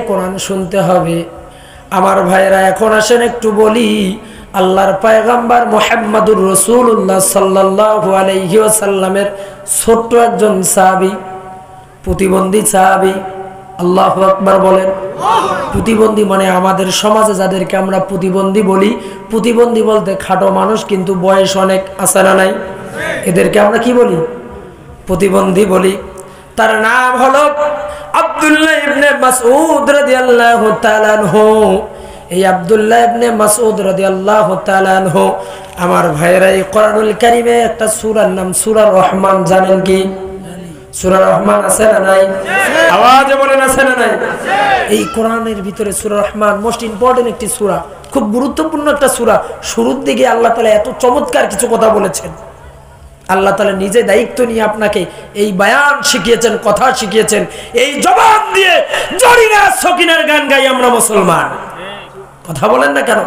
কোরআন শুনতে হবে। আমার ভাইরা এখন আসেন একটু বলি, আল্লাহর পয়গম্বর মুহাম্মদুর রাসূলুল্লাহ সাল্লাল্লাহু আলাইহি ওয়াসাল্লামের ছোট্ট একজন সাহাবী, প্রতিবন্ধী সাহাবী, আল্লাহু আকবার বলেন। প্রতিবন্ধী মানে আমাদের সমাজে যাদেরকে আমরা প্রতিবন্ধী বলি, প্রতিবন্ধী বলতে খাটো মানুষ কিন্তু বয়স অনেক আছে না নাই, এদেরকে আমরা কি বলি? প্রতিবন্ধী বলি। তার নাম হলো আব্দুল্লাহ ইবনে মাসউদ রাদিয়াল্লাহু তাআলা আনহু। এই আব্দুল্লাহ ইবনে মাসউদ রাদিয়াল্লাহু তাআলা আনহু আমার ভাইরা, এই কোরআনুল কারীমে একটা সূরার নাম সূরা রহমান, জানেন কি? সূরা রহমান আছে না নাই? আওয়াজে বলেন আছে না নাই? এই কোরআনের ভিতরে সূরা রহমান মোস্ট ইম্পর্টেন্ট একটি সূরা, খুব গুরুত্বপূর্ণ একটা সূরা। শুরুর দিকে আল্লাহ তাআলা এত চমৎকার কিছু কথা বলেছেন। আল্লাহ তাআলা নিজে দায়িত্ব নিয়ে আপনাকে এই বায়ান শিখিয়েছেন, কথা শিখিয়েছেন। এই জবান দিয়ে জরিনা সকিনার গান গাই আমরা মুসলমান, কথা বলেন না কেন?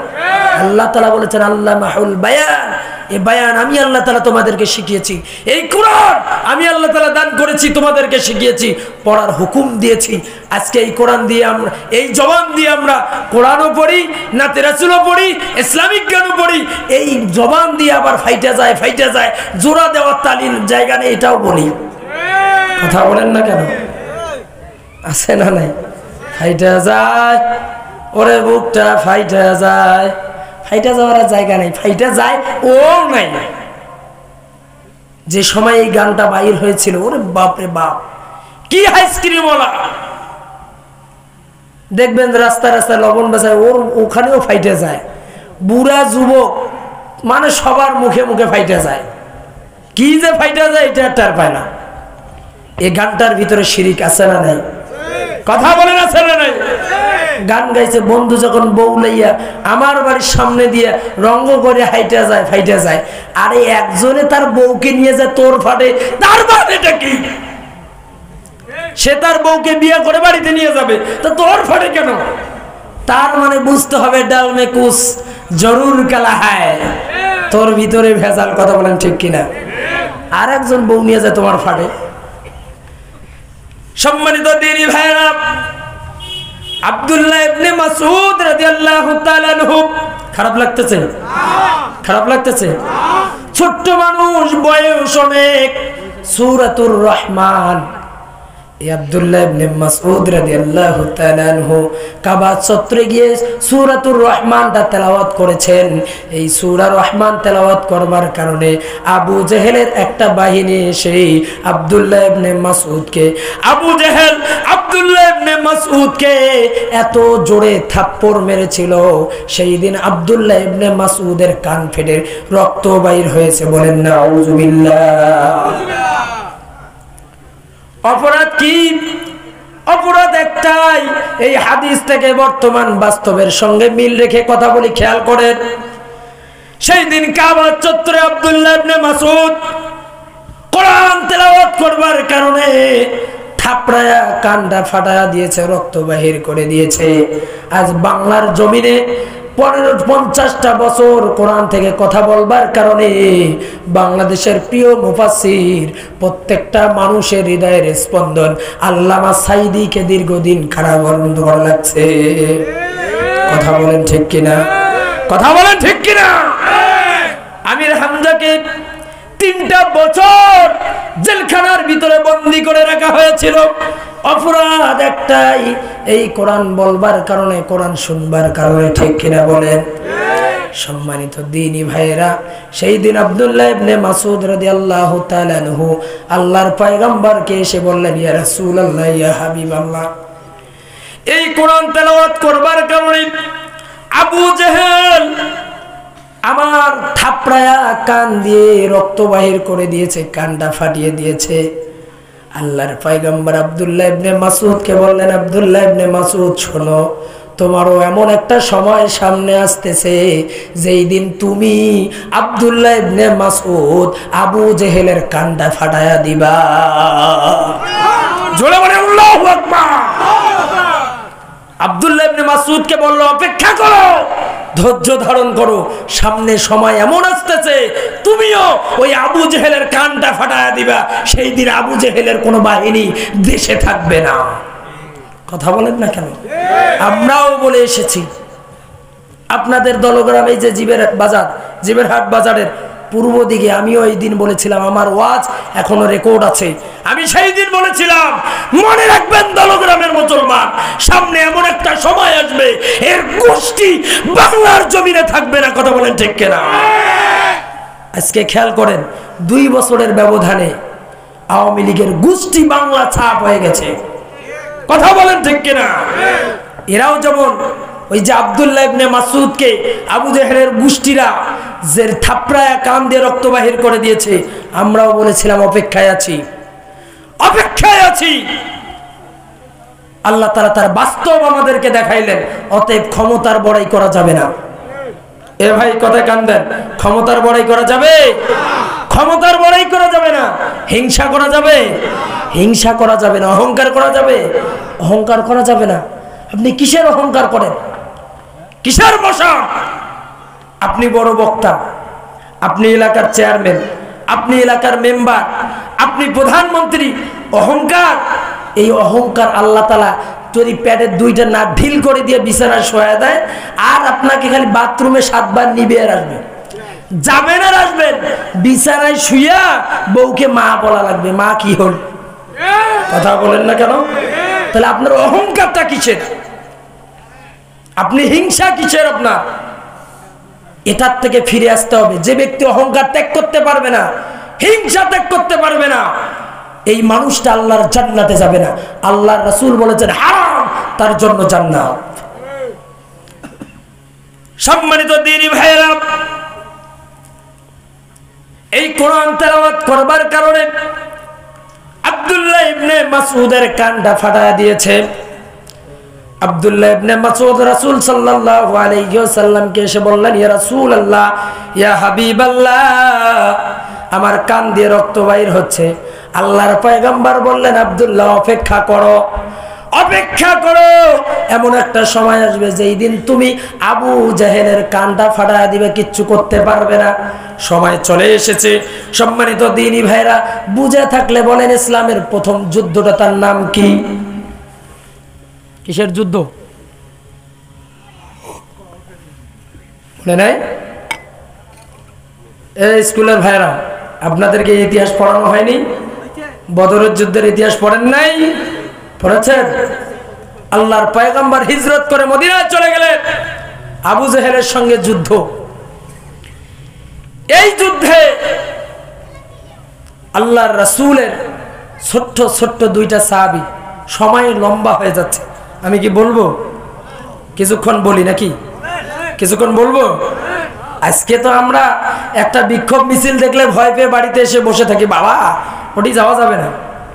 আল্লাহ তাআলা বলেছেন আল্লামাহুল বায়ান, এই বায়ান আমি আল্লাহ তাআলা তোমাদেরকে শিখিয়েছি। এই কোরআন আমি আল্লাহ তাআলা দান করেছি, তোমাদেরকে শিখিয়েছি, পড়ার হুকুম দিয়েছি। আজকে এই কোরআন দিয়ে আমরা, এই জবান দিয়ে আমরা কোরআনও পড়ি, নাতে রাসূলও পড়ি, ইসলামিক জ্ঞানও পড়ি। এই জবান দিয়ে আবার ফাইটা যায়, জোড়া দেওয়ার তালিম জায়গা নেই, এটাও বলি। কথা বলেন না কেন? আছে না নাই? ফাইটা যায়, ওরে বুকটা ফাইটা যায়, ফাইটা যাওয়ার জায়গা নেই, ফাইটা যায় ও নাই। যে সময় এই গানটা বাইর হয়েছিল, ওরে বাপরে বাপ, কি আইসক্রিম ওলা দেখবেন রাস্তা রাস্তায় লবণ বেচায়, ওর ওখানেও ফাইটে যায়। বুড়া যুবক মানে সবার মুখে মুখে ফাইটে যায়। কি যে ফাইটে যায় এটা টার পায় না। এই গানটার ভিতরে শিরিক আছে না নাই? কথা বলেন আছে না নাই? গান গাইছে বন্ধু যখন বউ লইয়া আমার বাড়ির সামনে দিয়ে রঙ্গ করে হাইটা যায়, ফাইটা যায়। আরে একজনে তার বউকে নিয়ে যায় তোর ফাটে, তার বাড়িটা কি? সে তার বউকে বিয়ে করে বাড়িতে নিয়ে যাবে, তো তোর ফাটে কেন? তার মানে বুঝতে হবে ডাল মে কুছ জরুর কালা হায়, তোর ভিতরে ভেজাল। কথা বলেন ঠিক কিনা? আর একজন বউ নিয়ে যায় তোমার ফাটে। সম্মানিত দিনী ভাইরা, আব্দুল্লাহ ইবনে মাসউদ রাদিয়াল্লাহু তাআলা আনহু, খারাপ লাগতেছে? খারাপ লাগতেছে? ছোট্ট মানুষ, বয়স অনেক, সূরাতুর রহমান। এই আব্দুল্লাহ ইবনে মাসউদ রাদিয়াল্লাহু তাআলা আনহু কাবা চত্বরে গিয়ে সূরাতুর রহমানটা তেলাওয়াত করেছেন। এই সূরা রহমান তেলাওয়াত করবার কারণে আবু জেহেলের একটা বাহিনী এসে আব্দুল্লাহ ইবনে মাসউদকে, আবু জেহেল আব্দুল্লাহ ইবনে মাসউদকে এত জোরে থাপ্পড় মেরেছিল, সেই দিন আব্দুল্লাহ ইবনে মাসউদের কান ফেটে রক্ত বাইর হয়েছে। বলেন না আউযুবিল্লাহ। অপরাধ কি? অপরাধ একটাই। এই হাদিস থেকে বর্তমান বাস্তবের সঙ্গে মিল রেখে কথা বলি, খেয়াল করেন। সেই দিন কাবা চত্বরে আব্দুল্লাহ ইবনে মাসউদ কোরআন তেলাওয়াত করবার কারণে থাপড়ায়া কানটা ফাটায়া দিয়েছে, রক্ত বাহির করে দিয়েছে। আজ বাংলার জমিনে 50টা বছর কোরআন থেকে কথা বলবার কারণে বাংলাদেশের প্রিয় মুফাসসির, প্রত্যেকটা মানুষের হৃদয়ের স্পন্দন আল্লামা সাইদিকে দীর্ঘদিন কারাবরণ করা লাগছে। কথা বলেন ঠিক কিনা? কথা বলেন ঠিক কিনা? আমির হামজাকে 3টা বছর জেলখানার ভিতরে বন্দী করে রাখা হয়েছিল। অপরাধ একটাই, এই কোরআন বলবার কারণে, কোরআন শুনবার কারণে। ঠিক কিনা বলেন? সম্মানিত দ্বীনি ভাইয়েরা, সেই দিন আব্দুল্লাহ ইবনে মাসউদ রাদিয়াল্লাহু তাআলা আনহু আল্লাহর পয়গম্বরকে এসে বললেন, ইয়া রাসূলুল্লাহ, ইয়া হাবিবাল্লাহ, এই কোরআন তেলাওয়াত করবার কারণে আবু জেহেল আমার থাপড়ায়া কান দিয়ে রক্ত বাহির করে দিয়েছে, কানটা ফাটিয়ে দিয়েছে। আল্লাহর পয়গম্বর আব্দুল্লাহ ইবনে মাসউদকে বললেন, আব্দুল্লাহ ইবনে মাসউদ শোনো, তোমারও এমন একটা সময় সামনে আসতেছে যেই দিন তুমি আব্দুল্লাহ ইবনে মাসউদ আবু জেহেলের কানটা ফাটায়া দিবা। জোরে বলেন আল্লাহু আকবার। আব্দুল্লাহ ইবনে মাসউদকে বলল, অপেক্ষা করো, ধৈর্য ধারণ করো, সামনে সময় এমন আসতেছে তুমিও ওই আবু জেহেলের কানটা ফাটায়া দিবা। সেই দিন আবু জেহেলের কোনো বাহিনী দেশে থাকবে না। কথা বলেন না কেন? আমরাও বলে এসেছি আপনাদের দলগ্রামে যে জীবের হাট বাজারের পূর্ব দিকে, আমিও এই দিন বলেছিলাম, আমার ওয়াজ এখনো রেকর্ড আছে। আমি সেই দিন বলেছিলাম, মনে রাখবেন দলগ্রামের মুসলমান, সামনে এমন একটা সময় আসবে এর গোষ্ঠী বাংলার জমিনে থাকবে না। কথা বলেন ঠিক কিনা? আজকে খেয়াল করেন, 2 বছরের ব্যবধানে আওয়ামী লীগের গোষ্ঠী বাংলা ছাপ হয়ে গেছে। কথা বলেন ঠিক কিনা? এরাও যেমন ওই যে আব্দুল্লাহ ইবনে মাসউদকে আবু জেহেলের গোষ্ঠীরা যে থাপড়ায়া কান দিয়ে রক্ত বাহির করে দিয়েছে, আমরাও বলেছিলাম অপেক্ষায় আছি, অপেক্ষায় আছি। আল্লাহ তাআলা তার বাস্তব আমাদেরকে দেখাইলেন। অতএব ক্ষমতার বড়াই করা যাবে না। এ ভাই কথায় কান দেন, ক্ষমতার বড়াই করা যাবে? ক্ষমতার বড়াই করা যাবে না। হিংসা করা যাবে? হিংসা করা যাবে না। অহংকার করা যাবে? অহংকার করা যাবে না। আপনি কিসের অহংকার করেন? কিসের বসা? আপনি বড় বক্তা, আপনি এলাকার চেয়ারম্যান, আপনি এলাকার মেম্বার, আপনি প্রধানমন্ত্রী। অহংকার, এই অহংকার আল্লাহ তাআলা যদি প্যাডের 2টা নাট ঢিল করে দিয়ে বিছানায় শোয়া দেয়, আর আপনাকে খালি বাথরুমে 7 বার নিবে আর আসবেন, যাবেন আর আসবেন, বিছানায় শুইয়া বউকে মা বলা লাগবে। মা কি হল? কথা বলেন না কেন? তাহলে আপনার অহংকারটা কিসের? আপনি হিংসা কিসের আপনার? এটার থেকে ফিরে আসতে হবে। যে ব্যক্তি অহংকার ত্যাগ করতে পারবে না, হিংসা ত্যাগ করতে পারবে না, এই মানুষটা আল্লাহর জান্নাতে যাবে না। আল্লাহর রাসূল বলেছেন হারাম তার জন্য জান্নাত। সম্মানিত দ্বীনি ভাইরা, এই কোরআন তেলাওয়াত করবার কারণে আব্দুল্লাহ ইবনে মাসউদের কানটা ফাটায় দিয়েছে। আব্দুল্লাহ ইবনে মাসউদ রাসূল সাল্লাল্লাহু আলাইহি ওয়াসাল্লামকে এসে বললেন, ইয়া রাসূলুল্লাহ, ইয়া হাবিবাল্লাহ, আমার কান দিয়ে রক্ত বাইর হচ্ছে। আল্লাহর পয়গম্বর বললেন, আব্দুল্লাহ অপেক্ষা করো, অপেক্ষা করো, এমন একটা সময় আসবে যেই দিন তুমি আবু জাহেলের কানটা ফাটায় দিবে, কিচ্ছু করতে পারবে না। সময় চলে এসেছে। সম্মানিত দ্বীনি ভাইরা, বুঝে থাকলে বলেন, ইসলামের প্রথম যুদ্ধটা তার নাম কি? কিসের যুদ্ধ? মনে নাই? এই স্কুলের ভাইরা, আপনাদেরকে ইতিহাস পড়ানো হয়নি? বদরের যুদ্ধের ইতিহাস পড়েন নাই? পড়েছেন? আল্লাহর পয়গম্বর হিজরত করে মদিনায় চলে গেলেন, আবু জেহেলের সঙ্গে যুদ্ধ। এই যুদ্ধে আল্লাহর রাসূলের ছোট্ট ছোট্ট 2টা সাহাবী, সময় লম্বা হয়ে যাচ্ছে, আমি কি বলবো? কিছুক্ষণ বলি নাকি? কিছুক্ষণ বলবো? আজকে তো আমরা একটা বিক্ষোভ মিছিল দেখলে ভয় পেয়ে বাড়িতে এসে বসে থাকি, বাবা ওটি যাওয়া যাবে না।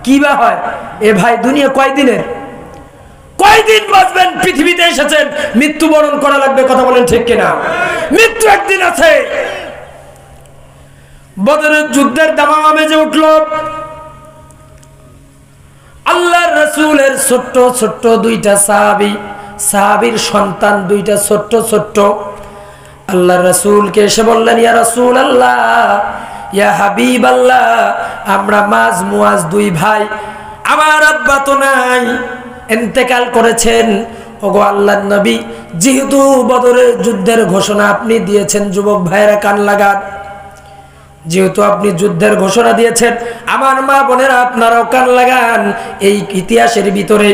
কি বা হয়? এ ভাই, দুনিয়া কয়দিনের? কয়দিন বাঁচবেন? পৃথিবীতে এসেছেন, মৃত্যুবরণ করা লাগবে। কথা বলেন ঠিক কিনা? মৃত্যু একদিন আছে। বদরের যুদ্ধের দামামা বেজে উঠল। আল্লাহর রাসূলের ছোট্ট ছোট্ট 2টা সাহাবীর সন্তান 2টা ছোট্ট ছোট্ট। আল্লাহর রাসূলকে এসে বললেন, ইয়া রাসূলুল্লাহ, ইয়া হাবিবাল্লাহ, আমরা মুআজ 2 ভাই, আমার আব্বা তো নাই, ইন্তেকাল করেছেন। ওগো আল্লাহর নবী, যেহেতু বদরের যুদ্ধের ঘোষণা আপনি দিয়েছেন, যুবক ভাইরা কান লাগান, যেহেতু আপনি যুদ্ধের ঘোষণা দিয়েছেন, আমার মা বোনেরা আপনারাও কান লাগান। এই ইতিহাসের ভিতরে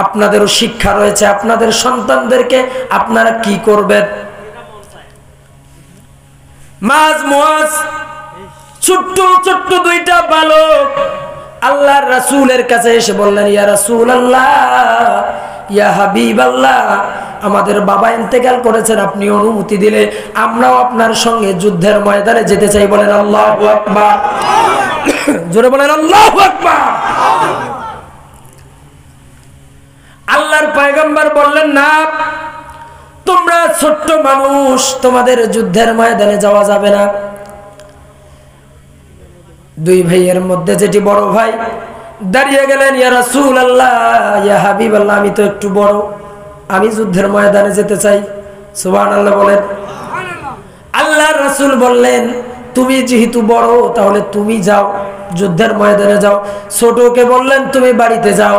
আপনাদেরও শিক্ষা রয়েছে। আপনাদের সন্তানদেরকে আপনারা কি করবেন? মুআজ ছোট্ট ছোট্ট 2টা বালক আল্লাহর রাসূলের কাছে এসে বললেন, ইয়া রাসূলুল্লাহ, ইয়া হাবিবাল্লাহ, আমাদের বাবা ইন্তেকাল করেছেন, আপনি অনুমতি দিলে আমরাও আপনার সঙ্গে যুদ্ধের ময়দানে যেতে চাই। বলেন আল্লাহু আকবার। জোরে বলেন আল্লাহু আকবার। আল্লাহর পয়গম্বর বললেন, না, তোমরা ছোট্ট মানুষ, তোমাদের যুদ্ধের ময়দানে যাওয়া যাবে না। 2 ভাইয়ের মধ্যে যেটি বড় ভাই দাঁড়িয়ে গেলেন, ইয়া রাসূলুল্লাহ, ইয়া হাবিবাল্লাহ, আমি তো একটু বড়, আমি যুদ্ধের ময়দানে যেতে চাই। সুবহানাল্লাহ বলেন। আল্লাহর রাসূল বললেন, তুমি যেহেতু বড়, তাহলে তুমি যাও। যুদ্ধের ময়দানে যাও। ছোটকে বললেন তুমি বাড়িতে যাও।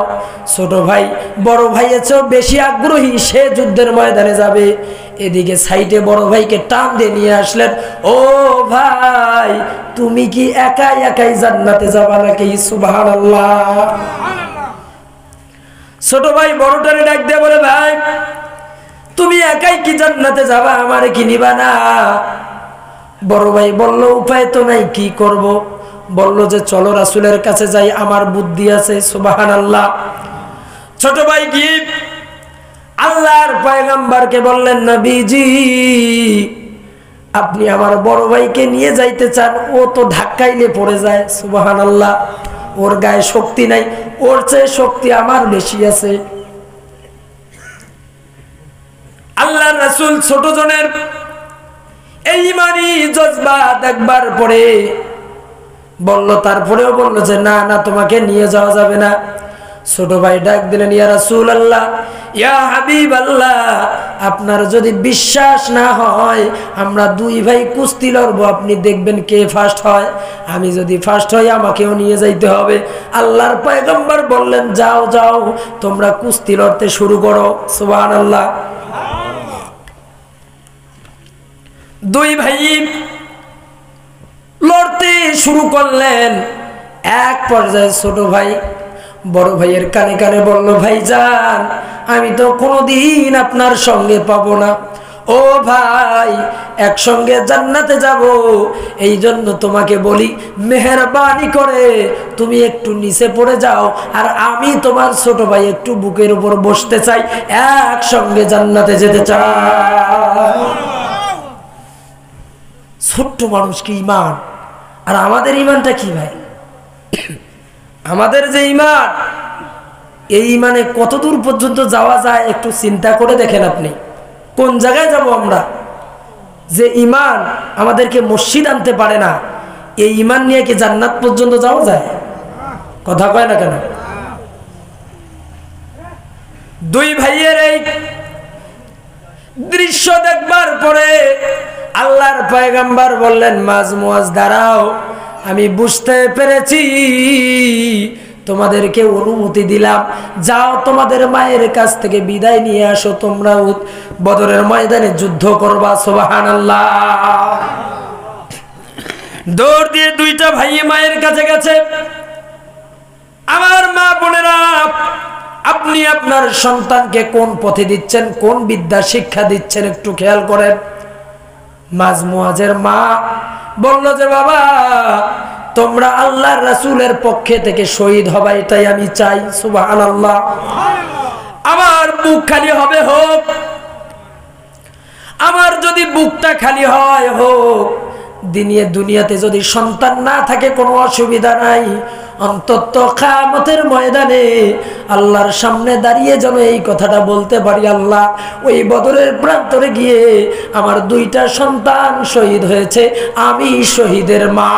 ছোট ভাই বড় ভাইয়ের চেয়েও বেশি আগ্রহী, সে যুদ্ধের ময়দানে যাবে। এদিকে সাইডে বড় ভাইকে টান দিয়ে নিয়ে আসলেন, ও ভাই তুমি কি একাই একাই জান্নাতে যাবা নাকি? সুবহানাল্লাহ। ছোট ভাই বড়টারে ডাক দিয়ে বলে, ভাই তুমি একাই কি জান্নাতে যাবা, আমারে কি নিবা না? বড় ভাই বলল, উপায় তো নাই, কি করব? বলল যে চলো রাসূলের কাছে যাই, আমার বুদ্ধি আছে। সুবহানাল্লাহ। ছোট ভাই কি আল্লাহর পয়গম্বরকে বললেন, নবীজি আপনি আমার বড় ভাইকে নিয়ে যাইতে চান, ও তো ধাক্কাইলে পড়ে যায়। সুবহানাল্লাহ। ওর গায়ে শক্তি নাই, ওর চেয়ে শক্তি আমার বেশি আছে। আল্লাহর রাসূল ছোট জনের এই ইমানি জজবা দেখবার পরে বলল, তারপরেও বলল যে না না, তোমাকে নিয়ে যাওয়া যাবে না। ছোট ভাই ডাক দিলেন, ইয়া রাসূলুল্লাহ, ইয়া হাবিবাল্লাহ, আপনার যদি বিশ্বাস না হয় আমরা দুই ভাই কুস্তি লড়বো, আপনি দেখবেন কে ফার্স্ট হয়। আমি যদি ফার্স্ট হই আমাকেও নিয়ে যাইতে হবে। আল্লাহর পয়গম্বর বললেন, যাও যাও তোমরা কুস্তি লড়তে শুরু করো। সুবহানাল্লাহ। দুই ভাই লড়তে শুরু করলেন। এক পর্যায়ে ছোট ভাই বড় ভাইয়ের কানে কানে বলল, ভাইজান আমি তো কোনোদিন আপনার সঙ্গে পাবো না। ও ভাই একসঙ্গে জান্নাতে যাব, এই জন্য তোমাকে বলি মেহেরবানি করে তুমি একটু নিচে পড়ে যাও, আর আমি তোমার ছোট ভাই একটু বুকের উপর বসতে চাই, একসঙ্গে জান্নাতে যেতে চাই। ছোট্ট মানুষ কি ইমান, আর আমাদের ইমানটা কি ভাই? আমাদের যে ইমান, এই ইমানে কত দূর পর্যন্ত যাওয়া যায় একটু চিন্তা করে দেখেন আপনি। কোন জায়গায় যাব আমরা যে ইমান আমাদেরকে মসজিদ আনতে পারে না? এই ইমান নিয়ে কি জান্নাত পর্যন্ত যাওয়া যায়? কথা কয় না কেন? দুই ভাইয়ের এই দৃশ্য দেখবার পরে আল্লাহর পয়গম্বর বললেন, মাজমুয়াজ দাঁড়াও, আমি বুঝতে পেরেছি, তোমাদেরকে অনুমতি দিলাম, যাও তোমাদের মায়ের কাছ থেকে বিদায় নিয়ে আসো, তোমরা বদরের ময়দানে যুদ্ধ করবা। সুবহানাল্লাহ। দৌড় দিয়ে দুইটা ভাই মায়ের কাছে গেছে। আমার মা বোনেরা, আপনি আপনার সন্তানকে কোন পথে দিচ্ছেন, কোন বিদ্যা শিক্ষা দিচ্ছেন একটু খেয়াল করেন। মাজমুয়াজের মা বলল যে বাবা তোমরা আল্লাহর রাসূলের পক্ষে থেকে শহীদ হবা, এটাই আমি চাই। সুবহানাল্লাহ। আমার বুক খালি হবে হোক, আমার যদি বুকটা খালি হয় হোক। দুনিয়াতে যদি সন্তান না থাকে কোনো অসুবিধা নাই, অন্তত কিয়ামতের ময়দানে আল্লাহর সামনে দাঁড়িয়ে যেন এই কথাটা বলতে পারি, আল্লাহ ওই বদরের প্রান্তরে গিয়ে আমার দুইটা সন্তান শহীদ হয়েছে, আমি শহীদের মা।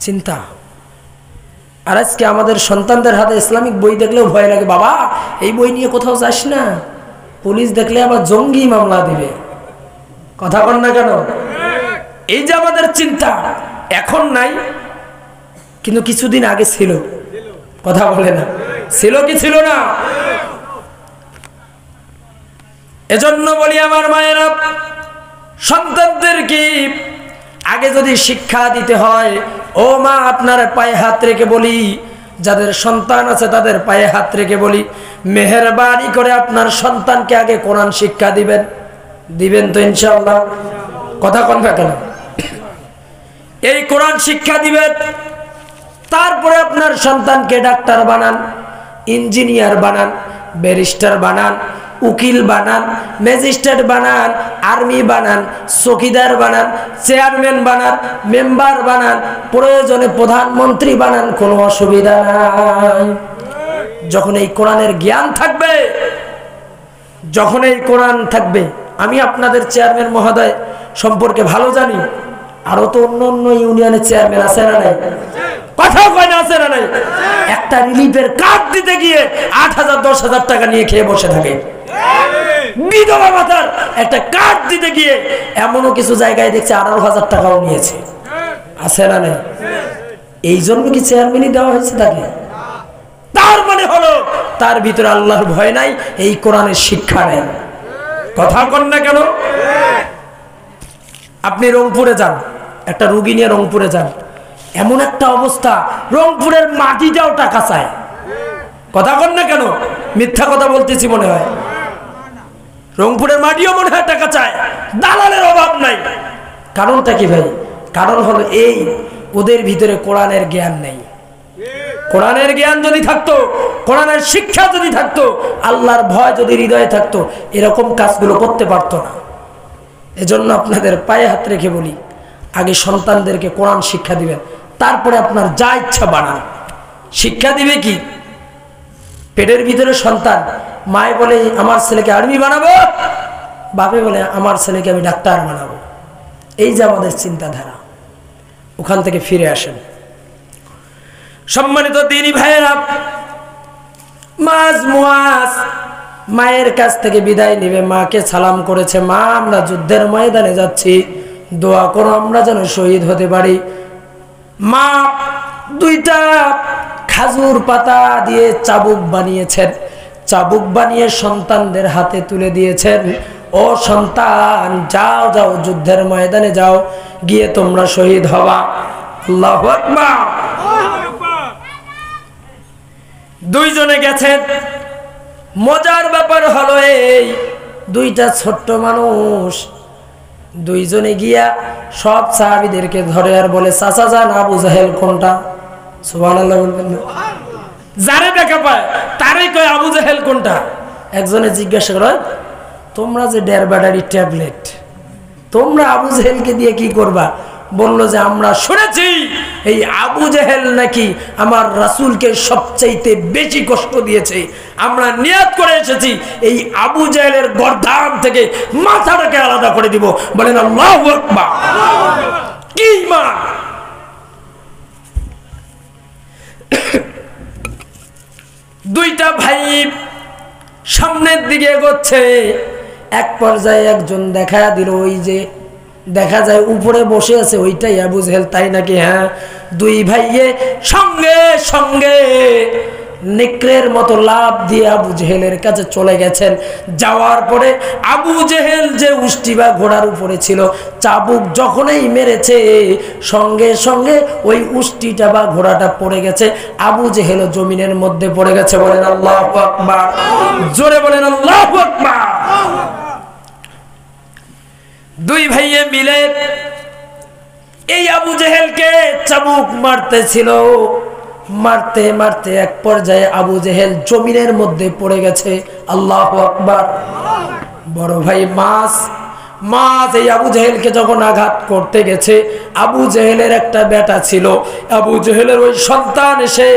চিন্তা। আর আজকে আমাদের সন্তানদের হাতে ইসলামিক বই দেখলেও ভয় লাগে, বাবা এই বই নিয়ে কোথাও যাস না, পুলিশ দেখলে আবার জঙ্গি মামলা দিবে। কথা বল না কেন? এই যে আমাদের চিন্তা এখন নাই, কিন্তু কিছুদিন আগে ছিল। কথা বলে না, ছিল কি ছিল না? এজন্য বলি আমার মায়েরা, সন্তানদেরকে আগে যদি শিক্ষা দিতে হয়, ও মা আপনার পায়ে হাত রেখে বলি, যাদের সন্তান আছে তাদের পায়ে হাত রেখে বলি, মেহেরবানি করে আপনার সন্তানকে আগে কোরআন শিক্ষা দিবেন। দিবেন তো ইনশাআল্লাহ? কথা কোন না কেন? এই কোরআন শিক্ষা দিবেন, তারপরে আপনার সন্তানকে ডাক্তার বানান, ইঞ্জিনিয়ার বানান, ব্যারিস্টার বানান, উকিল বানান, ম্যাজিস্ট্রেট বানান, আর্মি বানান, চৌকিদার বানান, চেয়ারম্যান বানান, মেম্বার বানান, প্রয়োজনে প্রধানমন্ত্রী বানান, কোনো অসুবিধা নাই। যখন এই কোরআনের জ্ঞান থাকবে, যখন এই কোরআন থাকবে, আমি আপনাদের চেয়ারম্যান মহোদয় সম্পর্কে ভালো জানি, আরো তো অন্য অন্য ইউনিয়নের চেয়ারম্যান আছে না নাই? কথা কয় না, আছে না নাই? একটা রিলিফের কার্ড দিতে গিয়ে 8,000 10,000 টাকা নিয়ে খেয়ে বসে থাকে। বিধবা ভাতার একটা কার্ড দিতে গিয়ে এমনও কিছু জায়গায় দেখছে 18,000 টাকাও নিয়েছে। আছে না নেই? এই জন্য কি চেয়ারম্যানই দেওয়া হয়েছে তাকে? তার মানে হলো তার ভিতরে আল্লাহর ভয় নাই, এই কোরআনের শিক্ষা নেই। কথা কন না কেন? আপনি রংপুরে যান, একটা রুগী নিয়ে রংপুরে যান, এমন একটা অবস্থা রংপুরের মাটিটাও টাকা চায়। কথা কন না কেন? মিথ্যা কথা বলতেছি মনে হয়? রংপুরের মাটিও মনে হয় টাকা চায়, দালালের অভাব নাই। কারণটা কি ভাই? কারণ হলো এই, ওদের ভিতরে কোরআনের জ্ঞান নেই। কোরআনের জ্ঞান যদি থাকতো, কোরআনের শিক্ষা যদি থাকতো, আল্লাহর ভয় যদি হৃদয়ে থাকতো, এরকম কাজগুলো করতে পারতো না। এজন্য আপনাদের পায়ে হাত রেখে বলি, আগে সন্তানদেরকে কোরআন শিক্ষা দিবেন, তারপরে আপনার যা ইচ্ছা বানান। শিক্ষা দিবে কি? পেটের ভিতরে সন্তান, মায়ে বলে আমার ছেলেকে আর্মি বানাবো, বাপে বলে আমার ছেলেকে আমি ডাক্তার বানাবো। এই যে আমাদের চিন্তাধারা, ওখান থেকে ফিরে আসেন। সম্মানিত দিনী ভাইয়েরা, মুআজ মায়ের কাছ থেকে বিদায় নেবে, মাকে সালাম করেছে, মা আমরা যুদ্ধের ময়দানে যাচ্ছি, দোয়া করো আমরা যেন শহীদ হতে পারি। মা দুইটা খাজুর পাতা দিয়ে চাবুক বানিয়েছেন, চাবুক বানিয়ে সন্তানদের হাতে তুলে দিয়েছেন, ও সন্তান যাও যাও যুদ্ধের ময়দানে যাও, গিয়ে তোমরা শহীদ হবা। আল্লাহু আকবার। দুইজনে গেছেন। মজার ব্যাপার হলো এই, দুইটা ছোট্ট মানুষ, দুইজনে গিয়া সব সাহাবীদেরকে ধরে আর বলে, চাচা যান আবু জাহেল কোনটা? সুবহানাল্লাহ বলবেন না? যারে দেখা পায় তারই কয় আবু জাহেল কোনটা। একজনে জিজ্ঞাসা করে, তোমরা যে ডেরবাডারি ট্যাবলেট, তোমরা আবু জাহেলকে দিয়ে কি করবা? বললো যে আমরা শুনেছি এই আবু জাহেল নাকি আমার রাসূলকে সবচাইতে বেশি কষ্ট দিয়েছে, আমরা নিয়ত করে এসেছি এই আবু জাহেলের গর্দান থেকে মাথাটাকে আলাদা করে দিব। বলেন আল্লাহু আকবার। কি ঈমান! দুইটা ভাই সামনের দিকে এগোচ্ছে, এক পর্যায়ে একজন দেখা দিল, ওই যে দেখা যায় উপরে বসে আছে ওইটাই আবু জাহেল, তাই নাকি? হ্যাঁ। দুই ভাইয়ে সঙ্গে সঙ্গে নেকড়ের মতো লাফ দিয়ে আবু জাহেলের কাছে চলে গেছেন। যাওয়ার পরে আবু জাহেল যে উষ্টি বা ঘোড়ার উপরে ছিল, চাবুক যখনই মেরেছে সঙ্গে সঙ্গে ওই উষ্টিটা বা ঘোড়াটা পড়ে গেছে, আবু জাহেল জমিনের মধ্যে পড়ে গেছে। বলেন আল্লাহু আকবার। জোরে বলেন আল্লাহু আকবার। দুই ভাইয়ে মিলে এই আবু জাহেলকে চাবুক মারতেছিল, মারতে মারতে এক পর্যায়ে আবু জাহেল জমিনের মধ্যে পড়ে গেছে। আল্লাহু আকবার। বড় ভাই মাছ এই আবু জাহেলকে যখন আঘাত করতে গেছে, আবু জাহেলের একটা বেটা ছিল, আবু জাহেলের ওই সন্তান এসে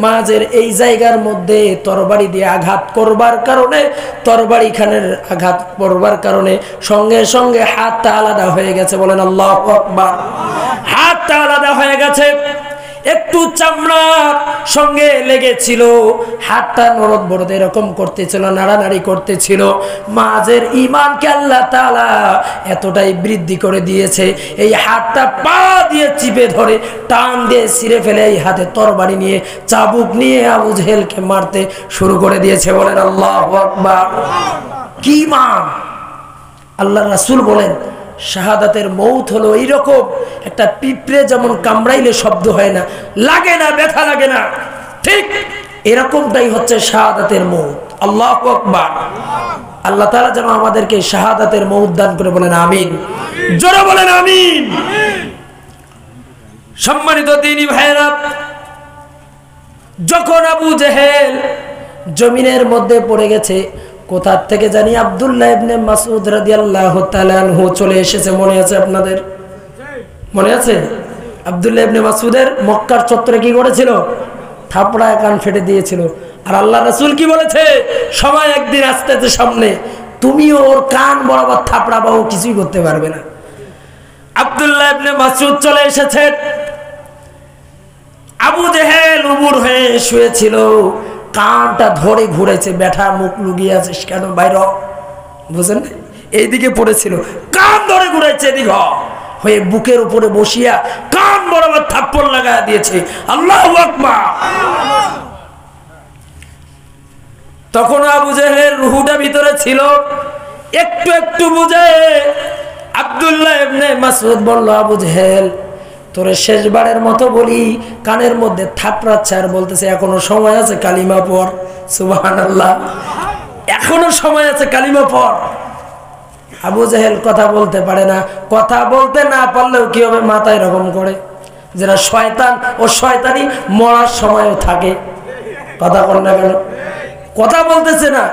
মাঝের এই জায়গার মধ্যে তরবারি দিয়ে আঘাত করবার কারণে, তরবারি খানের আঘাত করবার কারণে সঙ্গে সঙ্গে হাতটা আলাদা হয়ে গেছে। বলেন আল্লাহু আকবার। হাতটা আলাদা হয়ে গেছে, একটু চামড়ার সঙ্গে লেগেছিল, হাতটা নরদ বরদ এরকম করতেছিল, নাড়ানাড়ি করতেছিল। মাঝের ঈমানকে আল্লাহ তাআলা এতটাই বৃদ্ধি করে দিয়েছে, এই হাতটা পা দিয়ে চিপে ধরে টান দিয়ে ছিঁড়ে ফেলে এই হাতে তরবারি নিয়ে চাবুক নিয়ে আবু জাহেলকে মারতে শুরু করে দিয়েছে। বলেন আল্লাহু আকবার। কি ঈমান! আল্লাহর রাসূল বলেন, শাহাদাতের মৌত হলো এইরকম, একটা পিঁপড়ে যেমন কামড়াইলে শব্দ হয় না, লাগে না, ব্যথা লাগে না, ঠিক এরকমটাই হচ্ছে শাহাদাতের মৌত। আল্লাহু আকবার। আল্লাহ তাআলা যেন আমাদেরকে শাহাদাতের মৌত দান করে। বলেন আমিন। জোরে বলেন আমিন। সম্মানিত দ্বীনি ভাইরা, যখন আবু জাহেল জমিনের মধ্যে পড়ে গেছে, কোথা থেকে জানি আব্দুল্লাহ ইবনে মাসউদ রাদিয়াল্লাহু তাআলা আনহু চলে এসেছে। মনে আছে আপনাদের? মনে আছে? আব্দুল্লাহ ইবনে মাসউদের মক্কার চত্বরে কি করেছিল? থাপড়ায় কান ফেটে দিয়েছিল। আর আল্লাহ রাসূল কি বলেছে? সময় একদিন আসতেছে সামনে, তুমিও ওর কান বরাবর থাপড়া বাহু কিছুই করতে পারবে না। আব্দুল্লাহ ইবনে মাসউদ চলে এসেছেন। আবু জাহেল উবুর হয়ে শুয়েছিল, কানটা ধরে ঘুরেছে, ব্যাঠা মুখ লুকিয়ে আছে কেন বাইর, বুঝেন? এইদিকে পড়েছিল, কান ধরে ঘুরেছে এদিক হয়ে বুকের উপরে বসিয়া কান বরাবর থাপ্পড় লাগায় দিয়েছে। আল্লাহু আকবার। তখন আবু জেহেলের রুহুটা ভিতরে ছিল, একটু একটু বুঝে। আব্দুল্লাহ ইবনে মাসউদ বলল, আবু জেহেল তোরে শেষবারের মতো বলি, কানের মধ্যে থাপড়াচ্ছে আর বলতেছে এখনো সময় আছে কালিমা পড়। সুবহানাল্লাহ, এখনো সময় আছে কালিমা পড়। আবু জেহেল কথা বলতে পারে না, কথা বলতে না পারলেও কি হবে, মাথায় এরকম করে, যারা শয়তান ও শয়তানি মরার সময়ও থাকে। কথা বল না কেন? কথা বলতেছে না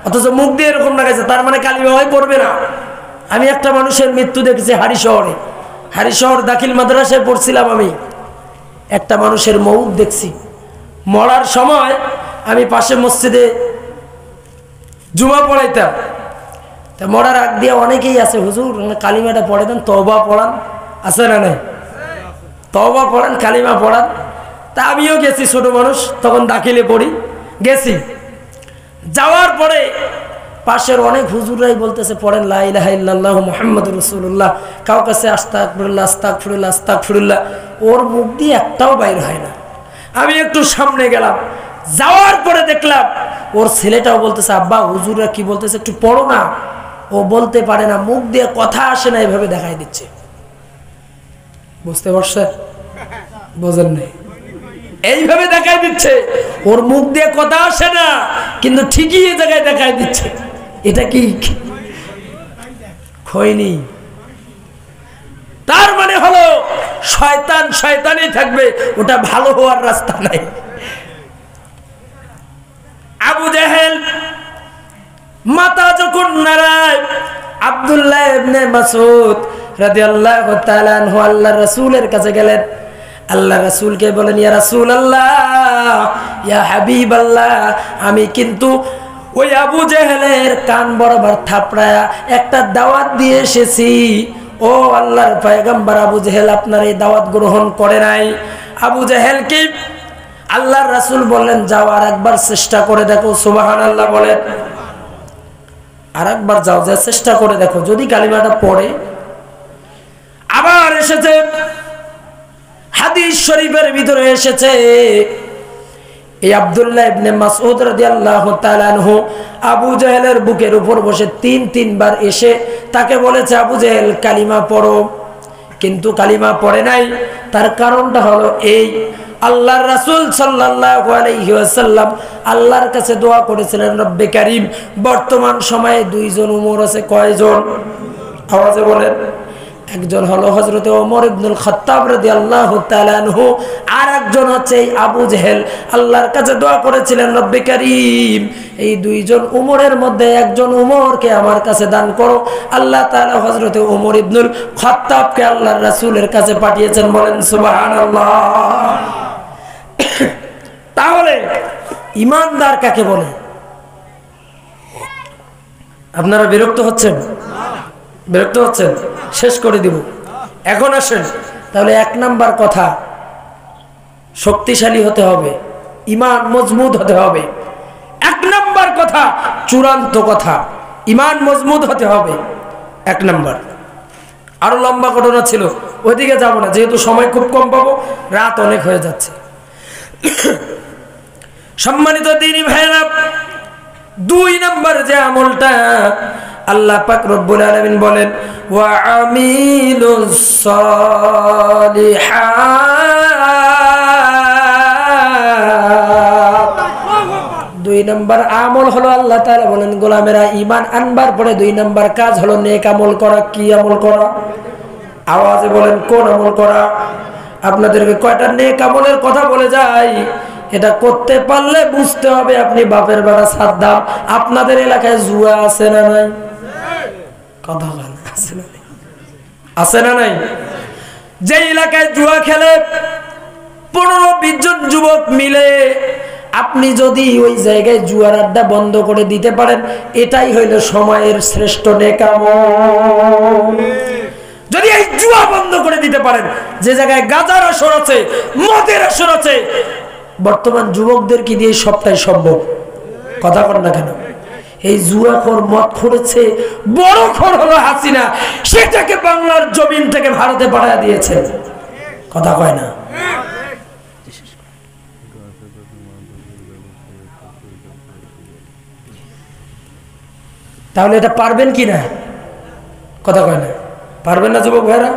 অথচ মুখ দিয়ে এরকম লাগাইছে, তার মানে কালিমা হয় পড়বে না। আমি একটা মানুষের মৃত্যু দেখেছি হারিশহর দাখিল মাদ্রাসায় পড়ছিলাম আমি, একটা মানুষের মৌত দেখছি। মরার সময় আমি পাশে মসজিদে জুমা পড়াইতাম, তা মরার আগ দিয়ে অনেকেই আছে, হুজুর কালিমাটা পড়ে দেন, তওবা পড়ান, আছে না নাই? তওবা পড়ান, কালিমা পড়ান। তা আমিও গেছি, ছোট মানুষ তখন দাখিলে পড়ি, গেছি। যাওয়ার পরে পাশের অনেক হুজুররাই বলতেছে পড়েন লা ইলাহা ইল্লাল্লাহু মুহাম্মাদুর রাসূলুল্লাহ, কাউ কাছে আস্তাগফিরুল্লাহ আস্তাগফিরুল্লাহ আস্তাগফিরুল্লাহ, ওর মুখ দিয়ে একটাও বাইর হয় না। আমি একটু সামনে গেলাম, যাওয়ার পরে দেখলাম ওর ছেলেটাও বলতেছে আব্বা হুজুররা কি বলতেছে একটু পড়ো না। ও বলতে পারে না, মুখ দিয়ে কথা আসে না, এইভাবে দেখাই দিচ্ছে। বুঝতে পারছে? বোঝেন নাই? এইভাবে দেখাই দিচ্ছে, ওর মুখ দিয়ে কথা আসে না, কিন্তু ঠিকই এই জায়গায় দেখাই দিচ্ছে। এটা কি খৈনি? তার মানে হলো শয়তান শয়তানই থাকবে, ওটা ভালো হওয়ার রাস্তা নাই। আবু জেহেল মাথা যখন নাড়ায়, আব্দুল্লাহ ইবনে মাসউদ রাদিয়াল্লাহু তাআলা আনহু আল্লাহর রাসূলের কাছে গেলেন। আল্লাহ রাসূলকে বলেন, ইয়া রাসূলুল্লাহ, ইয়া হাবিবাল্লাহ, আমি কিন্তু ওই আবু জেহেলের কান বরাবর থাপড়ায়া একটা দাওয়াত দিয়ে এসেছি। ও আল্লাহর পয়গম্বর, আবু জেহেল আপনার এই দাওয়াত গ্রহণ করে নাই। আবু জেহেল কি আল্লাহর রাসূল বললেন, যাও আর একবার চেষ্টা করে দেখো। সুবহানাল্লাহ বলেন। আর একবার যাও, যা চেষ্টা করে দেখো, যদি কালিমাটা পড়ে। আবার এসেছে হাদিস শরীফের ভিতরে এসেছে, এই আব্দুল্লাহ ইবনে মাসউদ রাদিয়াল্লাহু তাআলা আনহু আবু জেহেলের বুকের উপর বসে তিনবার এসে তাকে বলেছে, আবু জেহেল কালিমা পড়ো, কিন্তু কালিমা পড়ে নাই। তার কারণটা হলো এই, আল্লাহর রাসূল সাল্লাল্লাহু আলাইহি ওয়াসাল্লাম আল্লাহর কাছে দোয়া করেছিলেন, রব্বে কারীম, বর্তমান সময়ে দুইজন উমর আছে। কয়জন? আওয়াজে বলেন। একজন হলো হযরতে ওমর ইবনুল খাত্তাব রাদিয়াল্লাহু তাআলা আনহু, আর একজন হচ্ছে এই আবু জেহেল। আল্লাহর কাছে দোয়া করেছিলেন, রব্বে কারীম, এই দুইজন উমরের মধ্যে একজন উমরকে আমার কাছে দান করো। আল্লাহ তাআলা হযরতে ওমর ইবনুল খাত্তাবকে আল্লাহর রাসূলের কাছে পাঠিয়েছেন। বলেন সুবহানাল্লাহ। তাহলে ইমানদার কাকে বলে? আপনারা বিরক্ত হচ্ছেন? বিরক্ত হচ্ছেন? শেষ করে দিব। এখন আসেন, তাহলে এক নাম্বার কথা, শক্তিশালী হতে হবে, ইমান মজবুত হতে হবে। এক নাম্বার কথা, চূড়ান্ত কথা, ইমান মজবুত হতে হবে। এক নাম্বার। আরো লম্বা ঘটনা ছিল, ওইদিকে যাব না, যেহেতু সময় খুব কম পাবো, রাত অনেক হয়ে যাচ্ছে। সম্মানিত দ্বীনি ভাইরা, দুই নাম্বার যে আমলটা আল্লাহ পাক রব্বুল আলামিন বলেন, ওয়া আমিলুস সালিহাত, দুই নাম্বার আমল হলো, আল্লাহ তাআলা বলেন গোলামেরা ঈমান আনবার পরে দুই নাম্বার কাজ হলো নেক আমল করা। কি আমল করা? আওয়াজে বলেন, কোন আমল করা? আপনাদেরকে কয়টা নেক আমলের কথা বলে যাই, এটা করতে পারলে বুঝতে হবে আপনি বাপের বেড়া সাদ্দাম। আপনাদের এলাকায় জুয়া আছে না নাই? কথা বলেন, আছে না নাই? আছে না নাই? যে এলাকায় জুয়া খেলে 15-20 জন যুবক মিলে, আপনি যদি ওই জায়গায় জুয়ার আড্ডা বন্ধ করে দিতে পারেন, এটাই হইল সময়ের শ্রেষ্ঠ নেক আমল। যদি এই জুয়া বন্ধ করে দিতে পারেন, যে জায়গায় গাঁজার আসর আছে, মদের আসর আছে, বর্তমান যুবকদেরকে দিয়ে সবটাই সম্ভব। কথা বল না কেন? এই জুয়াখোর মদ খোরেছে, বড় খোর হলো হাসিনা, সেটাকে বাংলার জমিন থেকে ভারতে পাঠিয়ে দিয়েছে। কথা কয় না। তাহলে এটা পারবেন কি না? কথা কয় না। পারবেন না যুবক ভাইরা?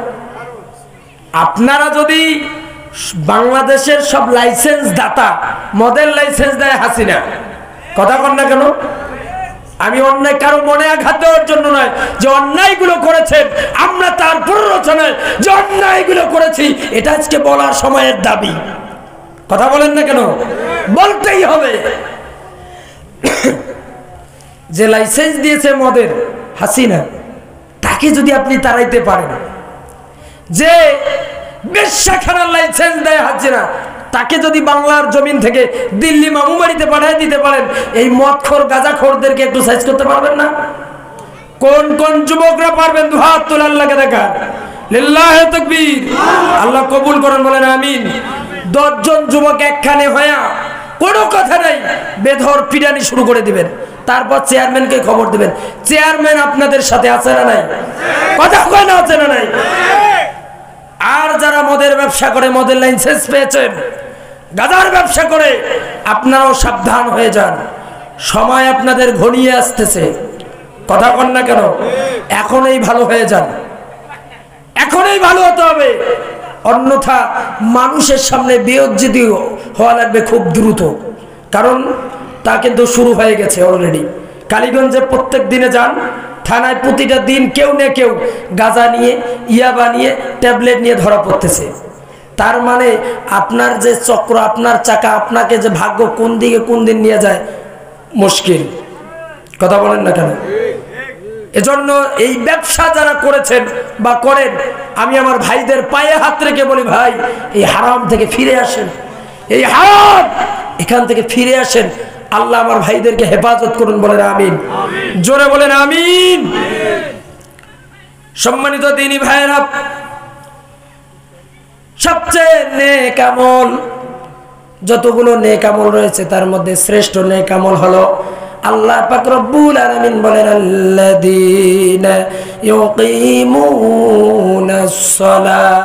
আপনারা যদি বাংলাদেশের সব লাইসেন্স দাতা মডেল লাইসেন্স দেয় হাসিনা, কথা কন না কেন? আমি অন্যায় কারো মনে আঘাত দেওয়ার জন্য নয়, যে অন্যায়গুলো করেছেন আমরা তার প্ররোচনায় যে অন্যায়গুলো করেছি এটা আজকে বলার সময়ের দাবি। কথা বলেন না কেন? বলতেই হবে। যে লাইসেন্স দিয়েছে মদের হাসিনা, তাকে যদি আপনি তাড়াইতে পারেন, যে বেশ্যাখানার লাইসেন্স দেয় হাসিনা, তাকে যদি বাংলার জমিন থেকে দিল্লি মামুবাড়িতে পাঠিয়ে দিতে পারেন, এই মদখোর গাঁজাখোরদেরকে একটু সাইজ করতে পারবেন না? কোন কোন যুবকরা পারবেন? দুহাত তুলে আল্লাহকে দেখা। লিল্লাহি তাকবীর। আল্লাহ কবুল করেন, বলেন আমিন। 10 জন যুবক একখানে হয়া কোনো কথা নাই বেধর পিটানি শুরু করে দিবেন, তারপর চেয়ারম্যানকে খবর দিবেন। চেয়ারম্যান আপনাদের সাথে আছে না নাই? কথা কয় না আছে না নাই? আর যারা মদের ব্যবসা করে, মদের লাইসেন্স পেয়েছেন, গাঁজার ব্যবসা করে, আপনারাও সাবধান হয়ে যান। সময় আপনাদের ঘনিয়ে আসতেছে। কথা কন না কেন? এখনই ভালো হয়ে যান, এখনই ভালো হতে হবে। অন্যথা মানুষের সামনে বেইজ্জতি হওয়া লাগবে খুব দ্রুত। কারণ তা কিন্তু শুরু হয়ে গেছে অলরেডি। কালীগঞ্জে প্রত্যেক দিনে যান, থানায় প্রতিটা দিন কেউ না কেউ গাঁজা নিয়ে, ইয়াবা নিয়ে, ট্যাবলেট নিয়ে ধরা পড়তেছে। তার মানে আপনার যে চক্র, আপনার চাকা, আপনাকে যে ভাগ্য কোন দিকে কোন দিন নিয়ে যায় মুশকিল। কথা বলেন না কেন? এজন্য এই ব্যবসা যারা করেছেন বা করেন, আমি আমার ভাইদের পায়ে হাত রেখে বলি, ভাই এই হারাম থেকে ফিরে আসেন, এই হারাম এখান থেকে ফিরে আসেন। আল্লাহ আমার ভাইদেরকে হেফাজত করুন, বলেন আমিন। জোরে বলেন আমিন। সম্মানিত দ্বীনি ভাইরা, সবচেয়ে নেক আমল, যতগুলো নেক আমল রয়েছে তার মধ্যে শ্রেষ্ঠ নেক আমল হলো আল্লাহ পাক রব্বুল আলামিন বলেন, আল্লাযীনা ইউকিমুনাস সালাহ।